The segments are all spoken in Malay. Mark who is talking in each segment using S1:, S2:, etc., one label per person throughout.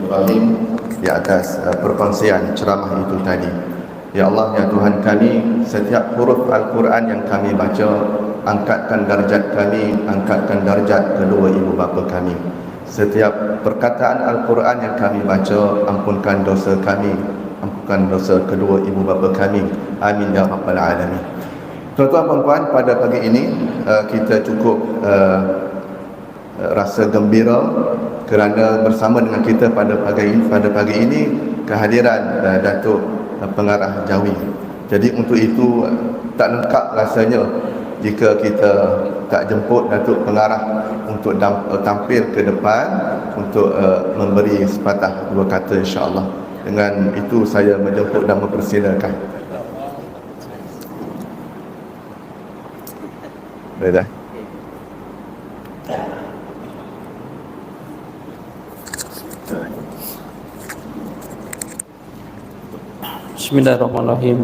S1: Ibrahim di atas perkongsian ceramah itu tadi. Ya Allah, ya Tuhan kami, setiap huruf Al-Quran yang kami baca, angkatkan darjat kami, angkatkan darjat kedua ibu bapa kami. Setiap perkataan Al-Quran yang kami baca, ampunkan dosa kami, ampunkan dosa kedua ibu bapa kami. Amin ya rabbal alamin. Tuan-tuan dan puan, pada pagi ini kita cukup rasa gembira kerana bersama dengan kita pada pagi ini kehadiran Datuk Pengarah Jawi. Jadi untuk itu tak lengkap rasanya jika kita tak jemput Datuk Pengarah untuk tampil ke depan untuk memberi sepatah dua kata, insya-Allah. Dengan itu saya menjemput dan mempersilakan. Boleh dah.
S2: Bismillahirrahmanirrahim.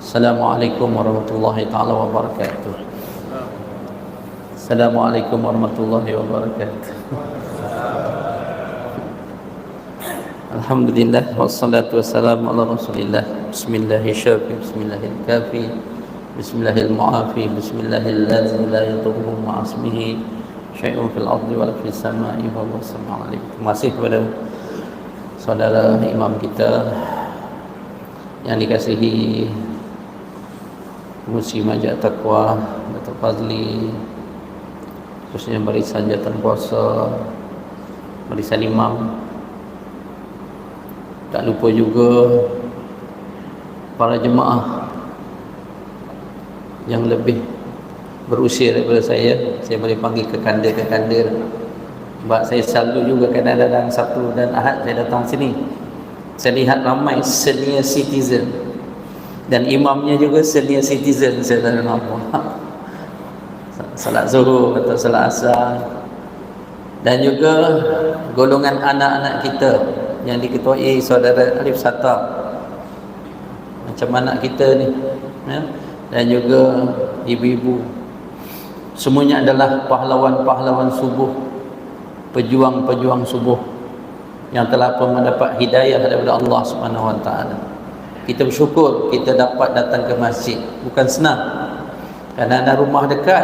S2: Assalamualaikum warahmatullahi taala wabarakatuh. Assalamualaikum warahmatullahi wabarakatuh. Alhamdulillah wassalatu wassalamu ala Rasulillah. Bismillahirrahmanirrahim. Bismillahirrahmanirrahim. Bismillahirrahmanirrahim. Bismillahirrahmanirrahim. La yadurru ma'asmihi syai'un fil ardi wa fis sama'i wa huwas sami'ul alim. Terima kasih kepada saudara imam kita yang dikasihi Musi Majak Taqwa Datuk Fazli, khususnya barisan jawatan kuasa, barisan imam. Tak lupa juga para jemaah yang lebih berusia daripada saya boleh panggil kekanda-kekanda. Sebab saya selalu juga kadang-kadang Sabtu dan Ahad saya datang sini, saya lihat ramai senior citizen dan imamnya juga senior citizen. Saya tak nampak salat zuhur atau salat asar, dan juga golongan anak-anak kita yang diketuai saudara Alif Sata, macam anak kita ni ya? Dan juga ibu-ibu, semuanya adalah pahlawan-pahlawan subuh, pejuang-pejuang subuh yang telah pun mendapat hidayah daripada Allah Subhanahu Wa Taala. Kita bersyukur kita dapat datang ke masjid. Bukan senang, kerana ada rumah dekat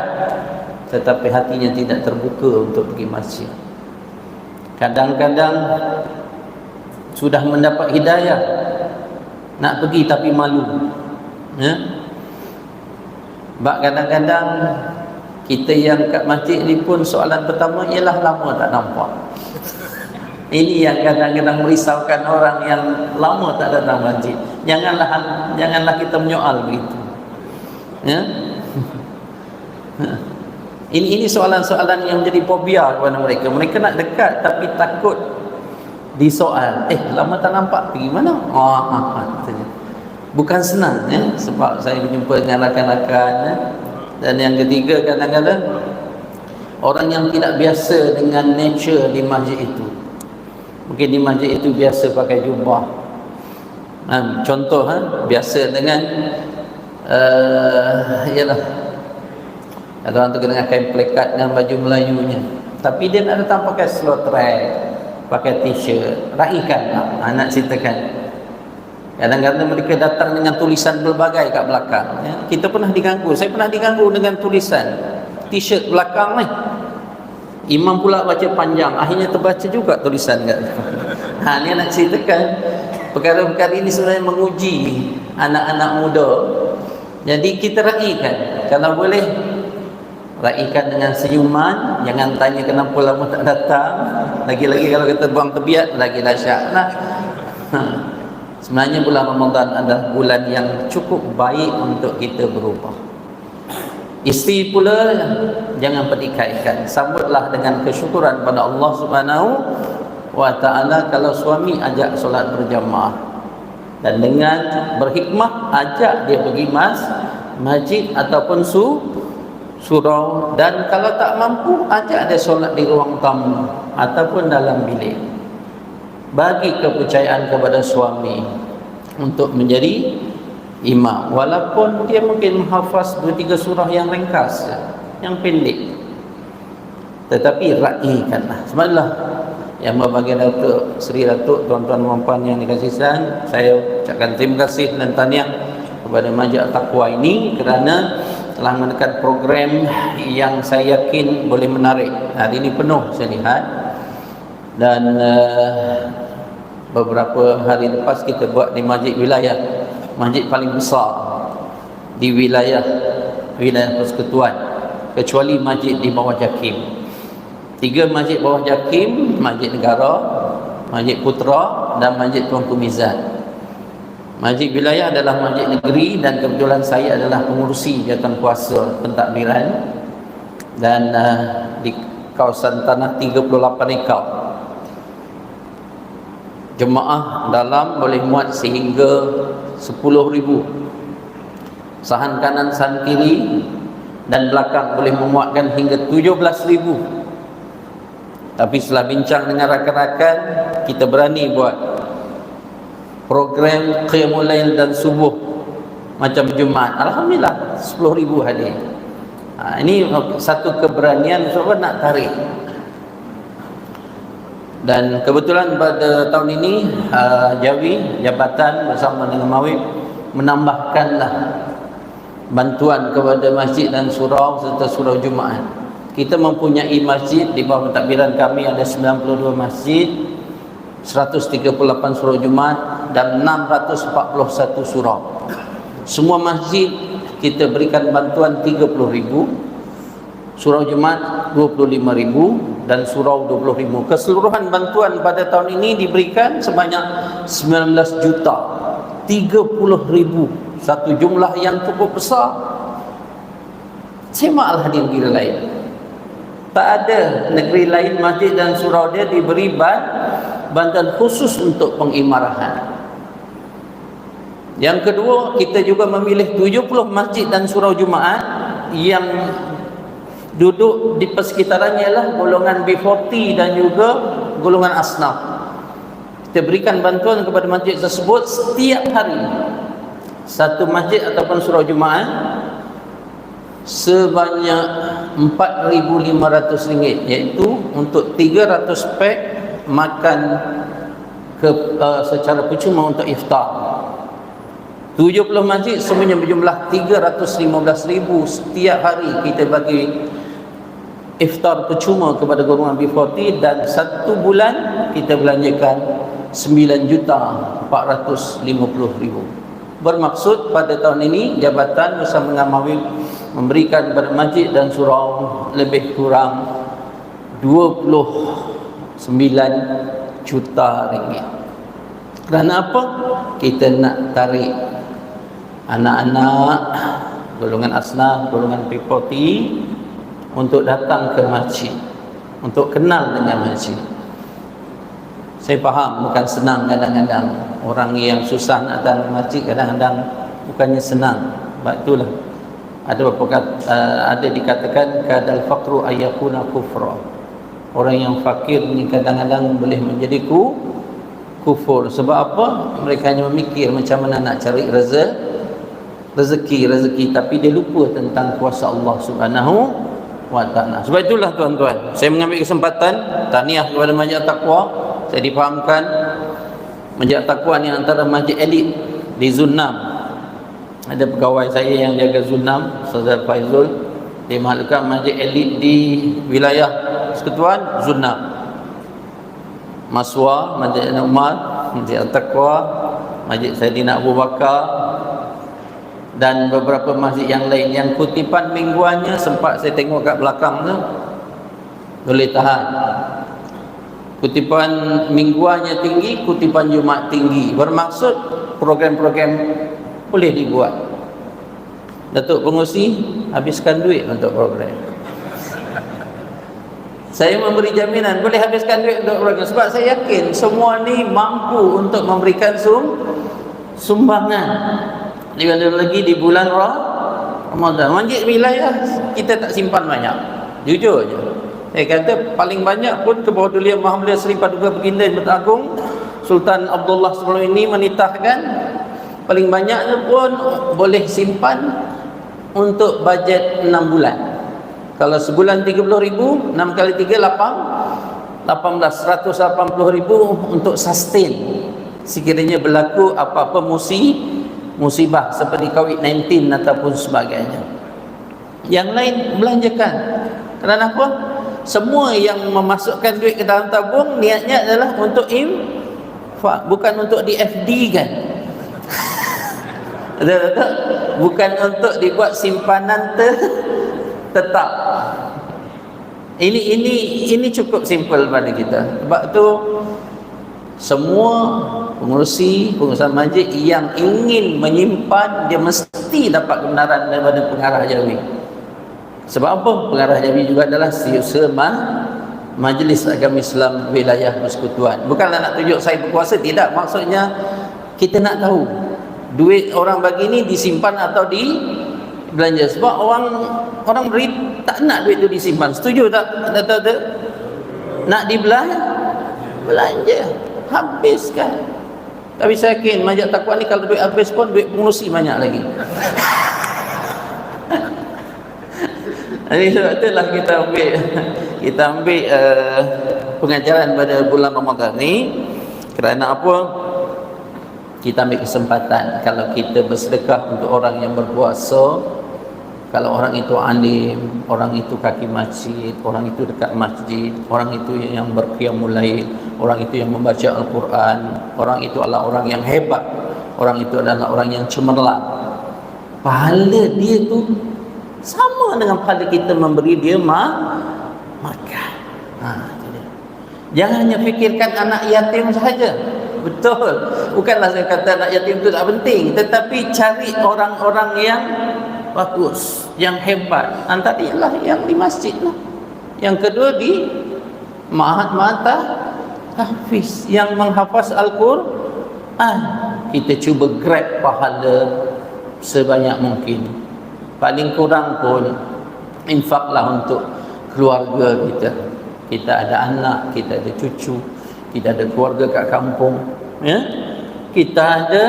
S2: tetapi hatinya tidak terbuka untuk pergi masjid. Kadang-kadang sudah mendapat hidayah, nak pergi tapi malu ya? Sebab kadang-kadang kita yang kat masjid ni pun soalan pertama ialah lama tak nampak. Ini yang kadang-kadang merisaukan orang yang lama tak datang masjid. Janganlah kita menyoal begitu. Ya? Ini soalan-soalan yang menjadi fobia kepada mereka. Mereka nak dekat tapi takut disoal. Lama tak nampak, pergi mana? Bukan senang ya? Sebab saya berjumpa dengan rakan-rakan ya? Dan yang ketiga, kadang-kadang orang yang tidak biasa dengan nature di masjid itu. Mungkin di masjid itu biasa pakai jubah. Contoh biasa dengan ialah ada orang tu dengan kain plekat dengan baju Melayunya, tapi dia nak datang pakai slow track, pakai t-shirt, raikan nak ceritakan. Kadang-kadang mereka datang dengan tulisan berbagai kat belakang ya. Kita pernah diganggu, saya pernah diganggu dengan tulisan t-shirt belakang ni. Imam pula baca panjang, akhirnya terbaca juga tulisan kat. Ni nak ceritakan perkara-perkara ini sebenarnya menguji anak-anak muda. Jadi kita raikan, kalau boleh raikan dengan senyuman, jangan tanya kenapa lama tak datang. Lagi-lagi kalau kita buang tebiat, lagi dahsyat lah. Sebenarnya bulan Ramadan adalah bulan yang cukup baik untuk kita berubah. Isteri pula jangan pertikaikan, sambutlah dengan kesyukuran pada Allah Subhanahu Wa Taala kalau suami ajak solat berjamaah, dan dengan berhikmah ajak dia pergi masjid ataupun surau, dan kalau tak mampu ajak dia solat di ruang tamu ataupun dalam bilik. Bagi kepercayaan kepada suami untuk menjadi imam, walaupun dia mungkin menghafaz 2-3 surah yang ringkas, yang pendek, tetapi raikanlah. Sebenarnya Yang Berbahagia Datuk Seri Datuk, tuan-tuan dan puan yang dikasihi, saya ucapkan terima kasih dan tahniah kepada Masjid At-Taqwa ini kerana telah menekan program yang saya yakin boleh menarik. Hari ini penuh saya lihat, dan beberapa hari lepas kita buat di masjid wilayah, masjid paling besar di wilayah Persekutuan, kecuali masjid di bawah JAKIM. 3 masjid bawah JAKIM, Masjid Negara, Masjid Putra dan Masjid Tuanku Mizan. Masjid wilayah adalah masjid negeri, dan kebetulan saya adalah pengurusi jawatan kuasa pentadbiran, dan di kawasan tanah 38 ekar. Jemaah dalam boleh muat sehingga 10,000. Sahan kanan, sahan kiri dan belakang boleh memuatkan hingga 17,000. Tapi setelah bincang dengan rakan-rakan, kita berani buat program Qiyamul Lail dan Subuh macam Jumaat. Alhamdulillah 10,000 hadir. Ini satu keberanian sebab nak tarik. Dan kebetulan pada tahun ini Jawi, Jabatan bersama dengan Mawib menambahkanlah bantuan kepada masjid dan surau serta surau Jumaat. Kita mempunyai masjid di bawah pentadbiran kami ada 92 masjid, 138 surau Jumaat dan 641 surau. Semua masjid kita berikan bantuan 30,000, surau Jumaat 25,000 dan surau 20,000. Keseluruhan bantuan pada tahun ini diberikan sebanyak 19 juta 30,000, satu jumlah yang cukup besar. Semaklah di negeri lain. Tak ada negeri lain masjid dan surau dia diberi bantuan khusus untuk pengimarahan. Yang kedua, kita juga memilih 70 masjid dan surau Jumaat yang duduk di persekitarannya ialah golongan B40 dan juga golongan asnaf. Kita berikan bantuan kepada masjid tersebut setiap hari. Satu masjid ataupun surau Jumaat sebanyak RM4,500, iaitu untuk 300 pek makan secara percuma untuk iftar. 70 masjid semuanya berjumlah 315,000 setiap hari kita bagi iftar percuma kepada golongan B40, dan satu bulan kita belanjakan 9,450,000. Bermaksud pada tahun ini jabatan bersama dengan Mawib memberikan kepada masjid dan surau lebih kurang 29 juta ringgit. Kerana apa? Kita nak tarik anak-anak golongan asnaf, golongan P40 untuk datang ke masjid, untuk kenal dengan masjid. Saya faham bukan senang kadang-kadang. Orang yang susah nak datang ke masjid kadang-kadang bukannya senang. Sebab itulah ada dikatakan kadal faqru ayyakuna kufra. Orang yang fakir ni kadang-kadang boleh menjadi kufur. Sebab apa? Mereka hanya memikir macam mana nak cari rezeki, tapi dia lupa tentang kuasa Allah Subhanahu wa ta'ala. Sebab itulah tuan-tuan, saya mengambil kesempatan tahniah kepada Masjid At-Taqwa. Saya difahamkan Masjid At-Taqwa ni antara masjid elit di Zon 6. Ada pegawai saya yang jaga Zon 6, Saudara Faizul, dia maklumkan masjid elit di wilayah Persekutuan Zon 6. Maswa, Masjid Umar, Masjid At-Taqwa, Masjid Saidina Abu Bakar dan beberapa masjid yang lain. Yang kutipan mingguannya sempat saya tengok kat belakang tu, boleh tahan. Kutipan mingguannya tinggi, kutipan Jumaat tinggi. Bermaksud program-program boleh dibuat. Datuk Pengurusi habiskan duit untuk program. Saya memberi jaminan boleh habiskan duit untuk program, sebab saya yakin semua ni mampu untuk memberikan sumbangan. Lebih lagi di bulan Ramadan. Masjid wilayah kita tak simpan banyak, jujur je. Saya kata paling banyak pun ke bawah Duli Maha Mulia Seri Paduka Baginda Yang Agung Sultan Abdullah sebelum ini menitahkan paling banyaknya pun boleh simpan untuk bajet 6 bulan. Kalau sebulan 30,000, 6 kali 3 8 180,000 untuk sustain sekiranya berlaku apa-apa musibah seperti COVID-19 ataupun sebagainya. Yang lain belanjakan. Kenapa? Semua yang memasukkan duit ke dalam tabung niatnya adalah untuk infak, bukan untuk di FD kan. Betul-betul? Bukan untuk dibuat simpanan tetap. Ini cukup simple pada kita. Sebab tu semua pengurusan masjid yang ingin menyimpan, dia mesti dapat kebenaran daripada pengarah Jawi. Sebab apa? Pengarah Jawi juga adalah setiausaha Majlis Agama Islam Wilayah Persekutuan. Bukanlah nak tunjuk saya berkuasa, tidak. Maksudnya kita nak tahu duit orang bagi ni disimpan atau belanja. Sebab orang beri tak nak duit tu disimpan. Setuju tak? Kata nak belanja, habiskan. Tapi saya yakin Majlis Taqwa ni kalau duit habis pun duit pengurusi banyak lagi. Jadi sebab itulah kita ambil pengajaran pada bulan Ramadan ni. Kerana apa? Kita ambil kesempatan kalau kita bersedekah untuk orang yang berpuasa, kalau orang itu alim, orang itu kaki masjid, orang itu dekat masjid, orang itu yang berqiyamul lail, orang itu yang membaca Al-Quran, orang itu adalah orang yang hebat, orang itu adalah orang yang cemerlang, pahala dia tu sama dengan pahala kita memberi dia makan. Jangan hanya fikirkan anak yatim sahaja. Betul, bukanlah saya kata anak yatim itu tak penting, tetapi cari orang-orang yang bagus, yang hebat. Antara ialah yang di masjid lah. Yang kedua di ma'had tahfiz, yang menghafaz Al-Quran. Kita cuba grab pahala sebanyak mungkin. Paling kurang pun infaklah untuk keluarga kita. Kita ada anak, kita ada cucu, kita ada keluarga kat kampung, ya? Kita ada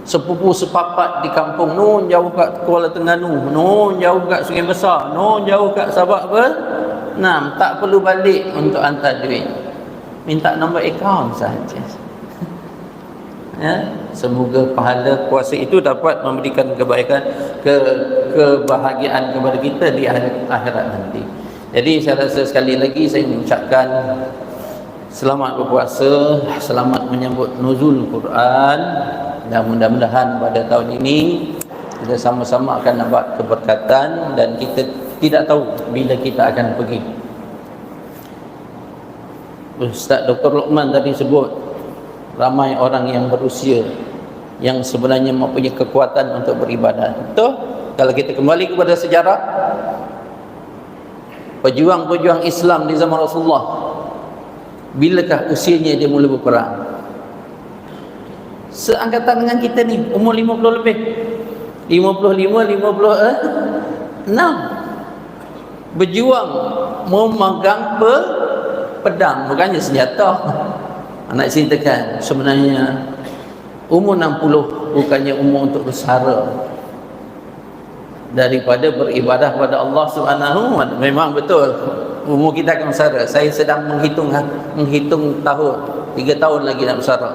S2: sepupu sepapat di kampung, nun jauh kat Kuala Terengganu, nun jauh kat Sungai Besar, nun jauh kat Sabak tak perlu balik untuk hantar duit, minta nombor akaun sahaja. Ya, semoga pahala puasa itu dapat memberikan kebaikan, kebahagiaan kepada kita di akhirat nanti. Jadi saya rasa sekali lagi saya mengucapkan selamat berpuasa, selamat menyambut nuzul Quran, dan mudah-mudahan pada tahun ini kita sama-sama akan dapat keberkatan, dan kita tidak tahu bila kita akan pergi. Ustaz Dr. Luqman tadi sebut ramai orang yang berusia yang sebenarnya mempunyai kekuatan untuk beribadah. Betul? Kalau kita kembali kepada sejarah pejuang-pejuang Islam di zaman Rasulullah, bilakah usianya dia mula berperang? Seangkatan dengan kita ni, umur 50 lebih, 55, 56, berjuang memegang pedang, bukannya senjata. Nak ceritakan sebenarnya umur 60 bukannya umur untuk bersara daripada beribadah pada Allah Subhanahu wa Ta'ala. Memang betul umur kita akan bersara. Saya sedang menghitung tahun, 3 tahun lagi nak bersara.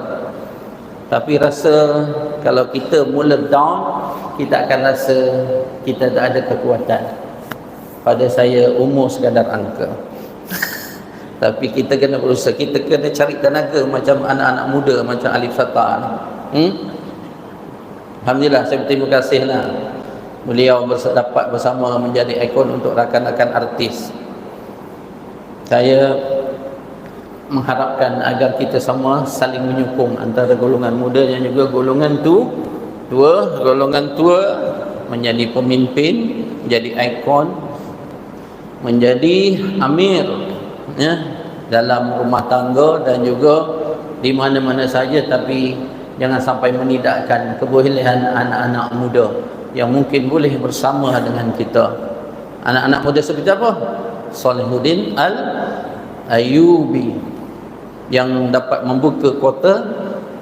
S2: Tapi rasa kalau kita mula down, kita akan rasa kita tak ada kekuatan. Pada saya umur sekadar angka. Tapi kita kena berusaha, kita kena cari tenaga macam anak-anak muda, macam Alif Sata ni. Alhamdulillah, saya berterima kasih lah beliau dapat bersama menjadi ikon untuk rakan-rakan artis. Saya mengharapkan agar kita semua saling menyokong antara golongan muda dan juga golongan tua. Golongan tua menjadi pemimpin, menjadi ikon, menjadi amir, ya, dalam rumah tangga dan juga di mana-mana saja. Tapi jangan sampai menidakkan kebolehan anak-anak muda yang mungkin boleh bersama dengan kita. Anak-anak muda seperti apa? Salahuddin Al-Ayyubi yang dapat membuka kota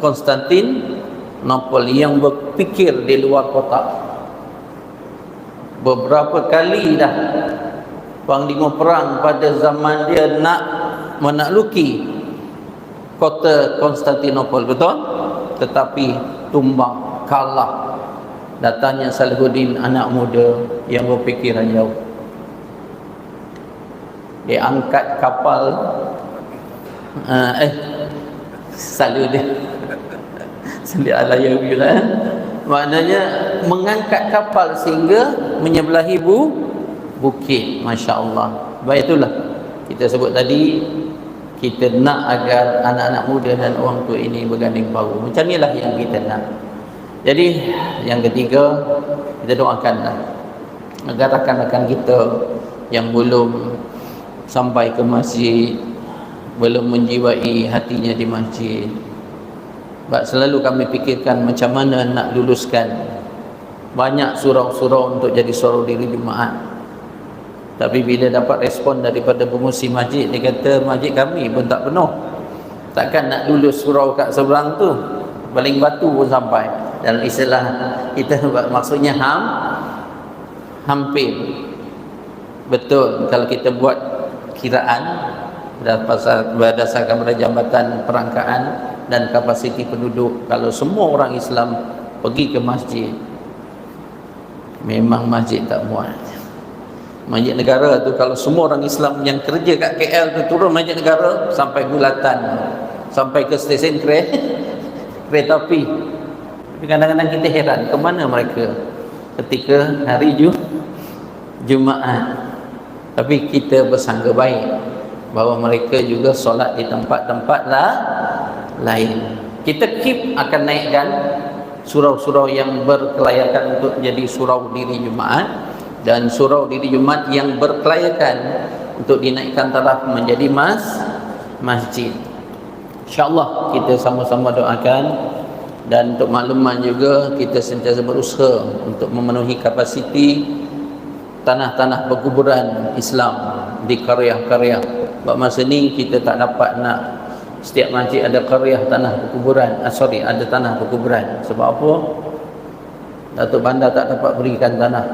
S2: Konstantinopel, yang berfikir di luar kotak. Beberapa kali dah panglima perang pada zaman dia nak menakluki kota Konstantinopel, betul? Tetapi tumbang, kalah. Datangnya Salahuddin, anak muda yang berfikiran jauh. Dia angkat kapal Salahuddin Salih alaihi wasallam, maknanya mengangkat kapal sehingga menyebelahi bukit. Masya Allah. Baik, itulah kita sebut tadi, kita nak agar anak-anak muda dan orang tua ini berganding bahu. Macam inilah yang kita nak. Jadi yang ketiga, kita doakanlah agar rakan-rakan kita yang belum sampai ke masjid, belum menjiwai hatinya di masjid. Sebab selalu kami fikirkan macam mana nak luluskan banyak surau-surau untuk jadi surau diri Jumaat. Tapi bila dapat respon daripada pengurusi masjid, dia kata masjid kami pun tak penuh. Takkan nak lulus surau kat seberang tu, baling batu pun sampai. Dalam istilah kita maksudnya hampir. Betul, kalau kita buat kiraan berdasarkan pada jambatan perangkaan dan kapasiti penduduk, kalau semua orang Islam pergi ke masjid, memang masjid tak muat. Masjid negara tu kalau semua orang Islam yang kerja kat KL tu turun masjid negara sampai Bulatan, sampai ke stesen kereta api. Tapi kadang-kadang kita heran ke mana mereka ketika hari Jumaat. Tapi kita bersangka baik bahawa mereka juga solat di tempat-tempat lain. Kita keep akan naikkan surau-surau yang berkelayakan untuk jadi surau diri Jumaat, dan surau diri Jumaat yang berkelayakan untuk dinaikkan taraf menjadi masjid. InsyaAllah kita sama-sama doakan. Dan untuk makluman juga, kita sentiasa berusaha untuk memenuhi kapasiti tanah-tanah perkuburan Islam di qaryah-qaryah. Sebab masa ni kita tak dapat nak setiap masjid ada qaryah tanah perkuburan, ada tanah perkuburan. Sebab apa? Datuk Bandar tak dapat berikan tanah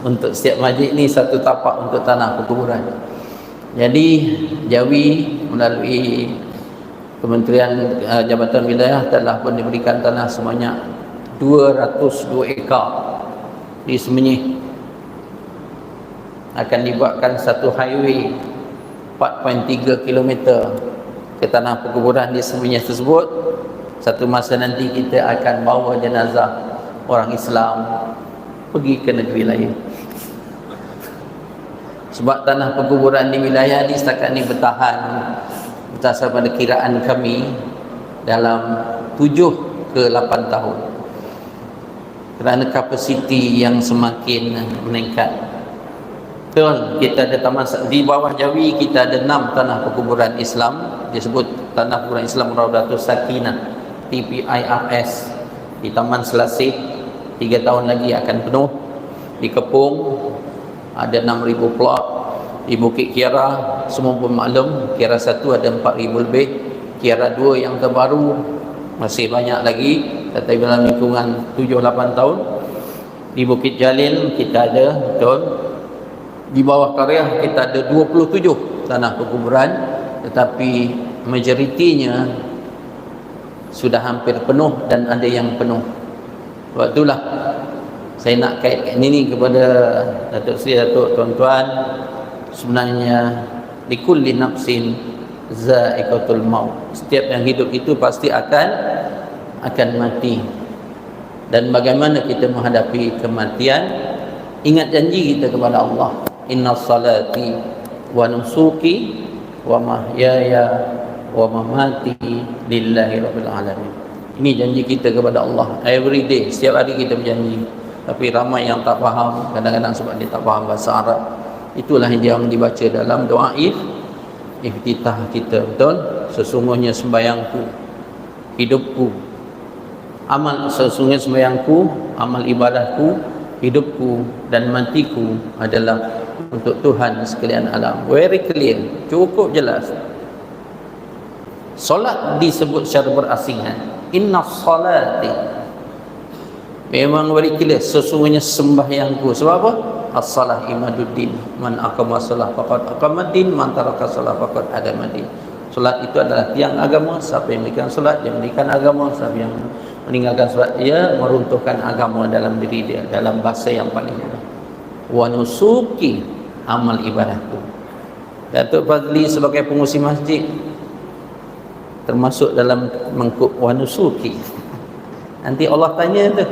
S2: untuk setiap masjid ni, satu tapak untuk tanah perkuburan. Jadi Jawi melalui Kementerian Jabatan Wilayah telah pun diberikan tanah sebanyak 202 ekar di Semenyih. Akan dibuatkan satu highway 4.3 km ke tanah perkuburan di Semenyih tersebut. Satu masa nanti kita akan bawa jenazah orang Islam pergi ke negeri lain. Sebab tanah perkuburan di wilayah ni setakat ni bertahan berdasar pada kiraan kami dalam 7 ke 8 tahun, kerana kapasiti yang semakin meningkat. Betul, kita ada taman di bawah Jawi, kita ada 6 tanah perkuburan Islam, disebut tanah perkuburan Islam Raudatul Sakinah, TPIRS, di Taman Selasih. 3 tahun lagi akan penuh. Di Kepung ada 6,000 plot. Di Bukit Kiara semua pun maklum, Kiara 1 ada 4,000 lebih, Kiara 2 yang terbaru masih banyak lagi, tetapi dalam lingkungan 7-8 tahun. Di Bukit Jalil kita ada, betul, di bawah Karyah kita ada 27 tanah perkuburan, tetapi majoritinya sudah hampir penuh dan ada yang penuh. Sebab itulah saya nak kaitkan ini kepada Datuk Seri, Datuk, tuan-tuan. Sebenarnya likulli nafsin za'iqatul maut, setiap yang hidup itu pasti akan mati. Dan bagaimana kita menghadapi kematian? Ingat janji kita kepada Allah, inna salati wa nusuki wa mahyaya wa mamati lillahi rabbil alamin. Ini janji kita kepada Allah every day, setiap hari kita berjanji. Tapi ramai yang tak faham, kadang-kadang sebab dia tak faham bahasa Arab. Itulah yang dibaca dalam doa iftitah kita, betul? Sesungguhnya sembahyangku, hidupku, sesungguhnya sembahyangku, amal ibadahku, hidupku dan matiku adalah untuk Tuhan sekalian alam. Very clear, cukup jelas. Solat disebut secara berasingan, inna salati, memang very clear, sesungguhnya sembahyangku. Sebab apa? as-salah imaduddin, man aqama as-salah faqad aqamaddin, man taraka as-salah faqad adamaddin. Solat itu adalah tiang agama. Siapa yang meninggalkan solat, dia meninggalkan agama. Siapa yang meninggalkan solat, dia meruntuhkan agama dalam diri dia. Dalam bahasa yang paling mudah, wa nusuki, amal ibadahku. Datuk Fazli sebagai pengurusi masjid termasuk dalam mengkub wa nusuki. Nanti Allah tanya tu,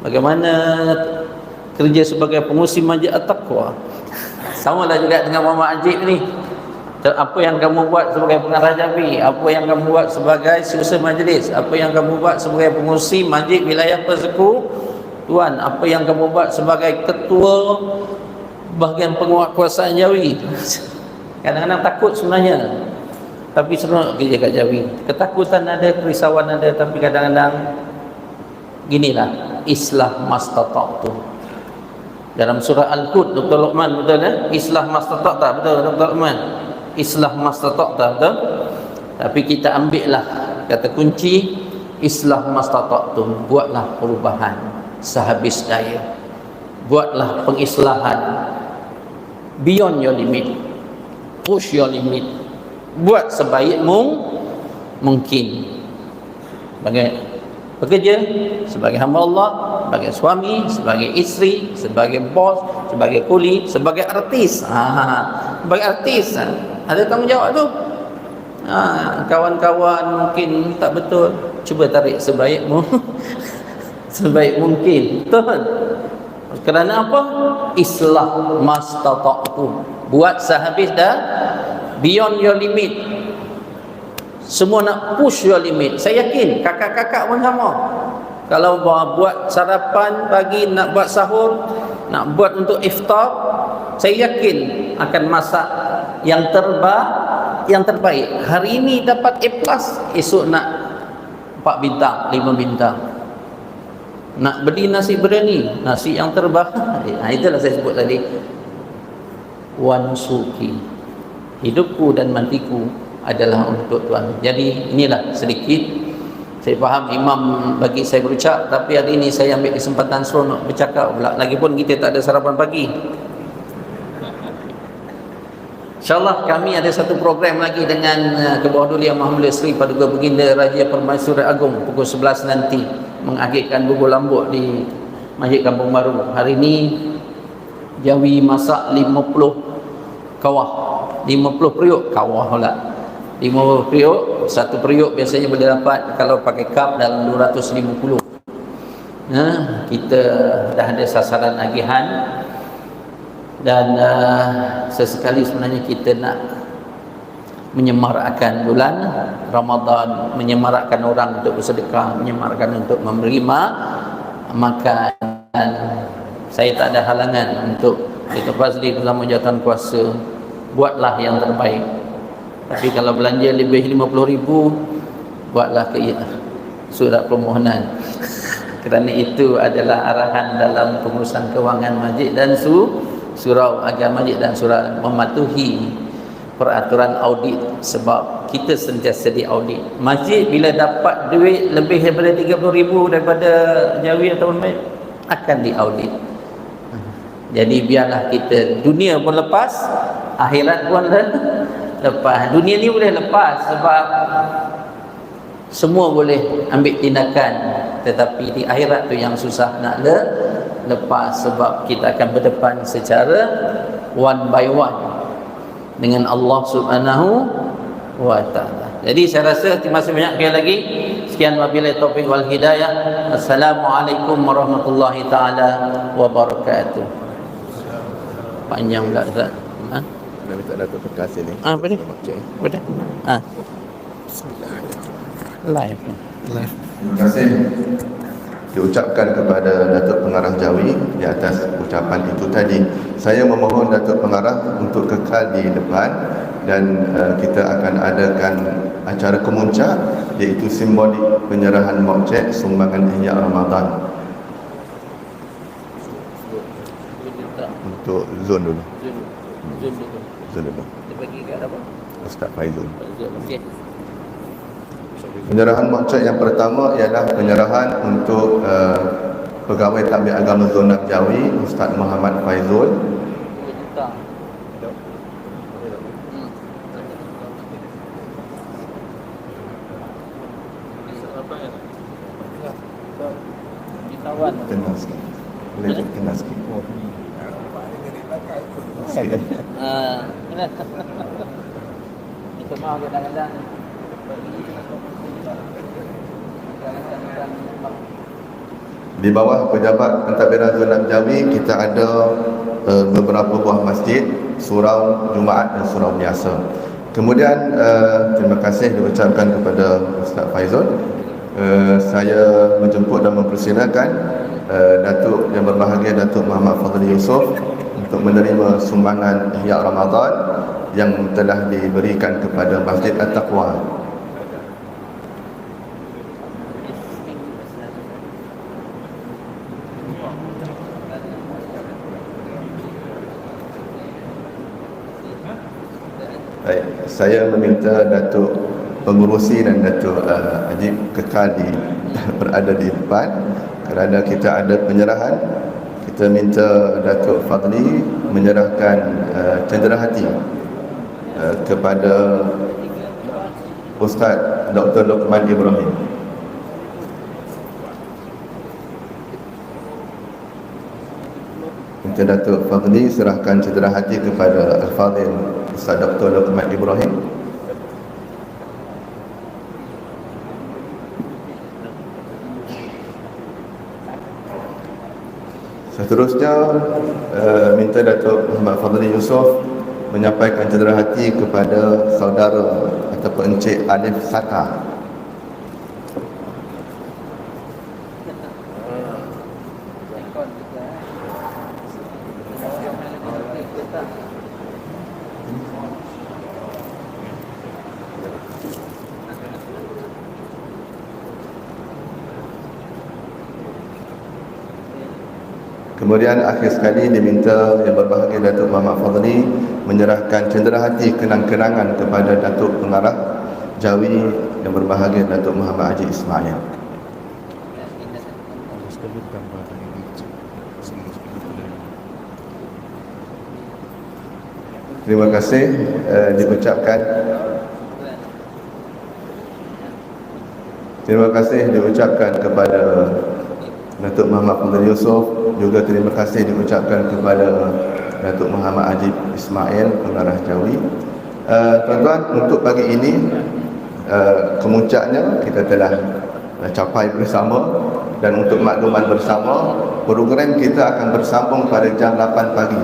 S2: bagaimana kerja sebagai pengurusi masjid at-taqwa. Sama lah juga dengan Muhammad Ajib ni. Apa yang kamu buat sebagai pengarah Jabi, apa yang kamu buat sebagai seusaha majlis, apa yang kamu buat sebagai pengurusi masjid wilayah persekutuan, apa yang kamu buat sebagai ketua bahagian penguatkuasaan Jawi. Kadang-kadang takut sebenarnya, tapi seronok kerja kat Jawi. Ketakutan ada, kerisauan ada, tapi kadang-kadang ginilah, islah mastata'tu. Dalam surah Al-Hud, Dr. Luqman, betul ya? Islah mastata'ta, betul Dr. Luqman? Islah mastata'ta, betul? Tapi kita ambil lah kata kunci, islah mastata'tu. Buatlah perubahan sehabis daya. Buatlah pengislahan beyond your limit, push your limit. Buat sebaik mungkin. Sebagai pekerja, sebagai hamba Allah, sebagai suami, sebagai isteri, sebagai bos, sebagai kuli, sebagai artis. Sebagai artis ada tanggungjawab tu. Kawan-kawan mungkin tak betul, cuba tarik sebaik mungkin. Betul. Kerana apa? Islah mastata'tu. Buat sehabis dah, beyond your limit. Semua nak push your limit. Saya yakin kakak-kakak pun sama. Kalau buat sarapan pagi, nak buat sahur, nak buat untuk iftar, saya yakin akan masak yang terbaik. Hari ini dapat A+, esok nak 4 bintang, 5 bintang. Nak beli nasi biryani, nasi yang terbaik. Itulah saya sebut tadi, wa nusuki. Hidupku dan matiku adalah untuk Tuhan. Jadi inilah sedikit. Saya faham imam bagi saya berucap, tapi hari ini saya ambil kesempatan seronok bercakap pula. Lagipun kita tak ada sarapan pagi. InsyaAllah kami ada satu program lagi dengan Kebawah Yang Maha Mulia Seri Paduka Baginda Raja Permaisuri Agong pukul 11 nanti, mengakhirkan bubur lambuk di Masjid Kampung Baru. Hari ini Jawi masak 50 kawah, 50 periuk kawah pula. 50 periuk, satu periuk biasanya boleh dapat kalau pakai kap dalam 250. Kita dah ada sasaran agihan. Dan sesekali sebenarnya kita nak menyemarakkan bulan Ramadan, menyemarakkan orang untuk bersedekah, menyemarakkan untuk memberi makan. Saya tak ada halangan untuk Dr. Fazli bersama jawatan kuasa, buatlah yang terbaik. Tapi kalau belanja lebih 50,000, buatlah ke surat permohonan. Kerana itu adalah arahan dalam pengurusan kewangan masjid dan surau agama masjid dan surau mematuhi peraturan audit. Sebab kita sentiasa diaudit. Masjid bila dapat duit lebih daripada 30,000 daripada Jawi atau Melayu, akan diaudit. Jadi biarlah kita, dunia pun lepas, akhirat pun lepas. Dunia ni boleh lepas sebab semua boleh ambil tindakan, tetapi di akhirat tu yang susah nak lepas, sebab kita akan berdepan secara one by one dengan Allah Subhanahu wa ta'ala. Jadi saya rasa terima kasih banyak sekali lagi. Sekian wabillahi taufiq wal hidayah. Assalamualaikum warahmatullahi taala wabarakatuh. Panjang pula Ustaz.
S1: Nak minta Datuk Tekas sini.
S2: Apa ni? Betul. Live.
S1: Terima kasih diucapkan kepada Datuk Pengarah Jawi di atas ucapan itu tadi. Saya memohon Datuk Pengarah untuk kekal di depan dan kita akan adakan acara kemuncak, iaitu simbolik penyerahan mokcek sumbangan Ihya Ramadan. Untuk zon dulu. Zon dulu.
S2: Dia bagi kat apa?
S1: Ustaz Faizul.
S2: Okey.
S1: Penyerahan mokcek yang pertama ialah penyerahan untuk Pegawai Tabligh Agama Zona Jawi Ustaz Muhammad Faizul. Kenal sikit. Boleh kenal sikit.
S2: Itu mau kadang-kadang
S1: di bawah Pejabat Pentadbiran Zona Jawi kita ada beberapa buah masjid, surau Jumaat dan surau biasa. Kemudian terima kasih diucapkan kepada Ustaz Faizul. Saya menjemput dan mempersilakan Datuk yang berbahagia Datuk Muhammad Fadli Yusof untuk menerima sumbangan Ihya Ramadan yang telah diberikan kepada Masjid At-Taqwa. Baik, saya meminta Datuk Pengurusi dan Datuk Ajib kekal berada di depan kerana kita ada penyerahan. Kita minta Datuk Fadli menyerahkan cenderahati kepada Ustaz Dr. Luqman Ibrahim. Minta Datuk Fadli serahkan cenderahati kepada Al-Fadhil Ustaz Dr. Luqman Ibrahim. Seterusnya minta Datuk Muhammad Fadli Yusof menyampaikan cenderahati kepada saudara ataupun Encik Alif Sata. Kemudian akhir sekali diminta yang berbahagia Datuk Muhammad Fadli menyerahkan cenderahati kenang-kenangan kepada Datuk Pengarah Jawi yang berbahagia Datuk Muhammad Haji Ismail. Terima kasih diucapkan. Terima kasih diucapkan kepada Datuk Muhammad Fadli Yusof. Juga terima kasih diucapkan kepada Datuk Muhammad Ajib Ismail, Pengarah Jawi. Tuan-tuan, untuk pagi ini kemuncaknya kita telah capai bersama. Dan untuk makluman bersama, program kita akan bersambung pada jam 8 pagi.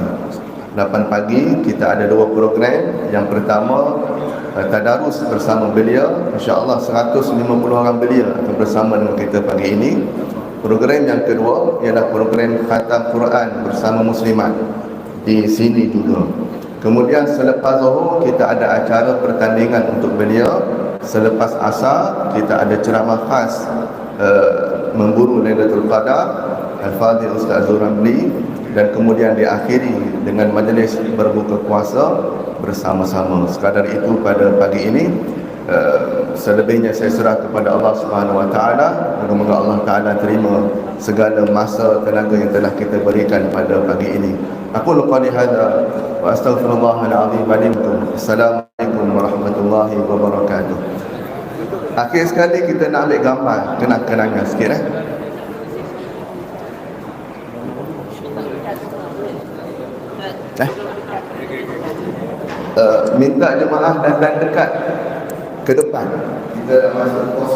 S1: 8 pagi kita ada dua program. Yang pertama tadarus bersama belia, insya-Allah 150 orang belia akan bersama dengan kita pagi ini. Program yang kedua ialah program khatam Quran bersama muslimat di sini juga. Kemudian selepas zuhur kita ada acara pertandingan untuk belia. Selepas asar kita ada ceramah khas memburu Lailatul Qadar Al-Fadhil Ustaz Zuramli, dan kemudian diakhiri dengan majlis berbuka puasa bersama-sama. Sekadar itu pada pagi ini. Selebihnya saya serah kepada Allah Subhanahu Wa Taala. Semoga Allah Taala terima segala masa tenaga yang telah kita berikan pada pagi ini. Aku qali hadza wa astaghfirullahal azim wa lakum. Assalamualaikum warahmatullahi wabarakatuh. Akhir sekali kita nak ambil gambar kenang-kenangan sikit minta jemaah datang dekat ke depan. Kita masuk pos.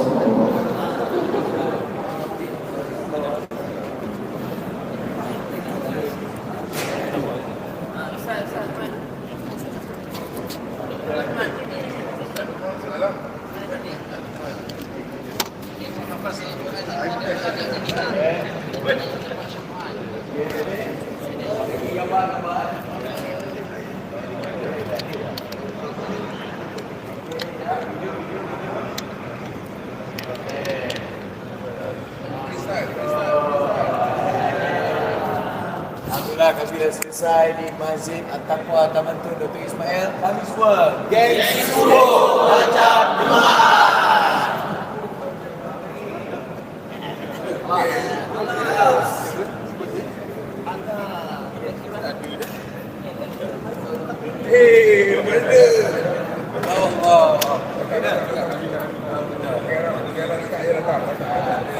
S3: Alhamdulillah kami dah selesai di Masjid At-Taqwa Taman Tun Dr. Ismail. Kami semua geng 10 macam jemaah. Alhamdulillah.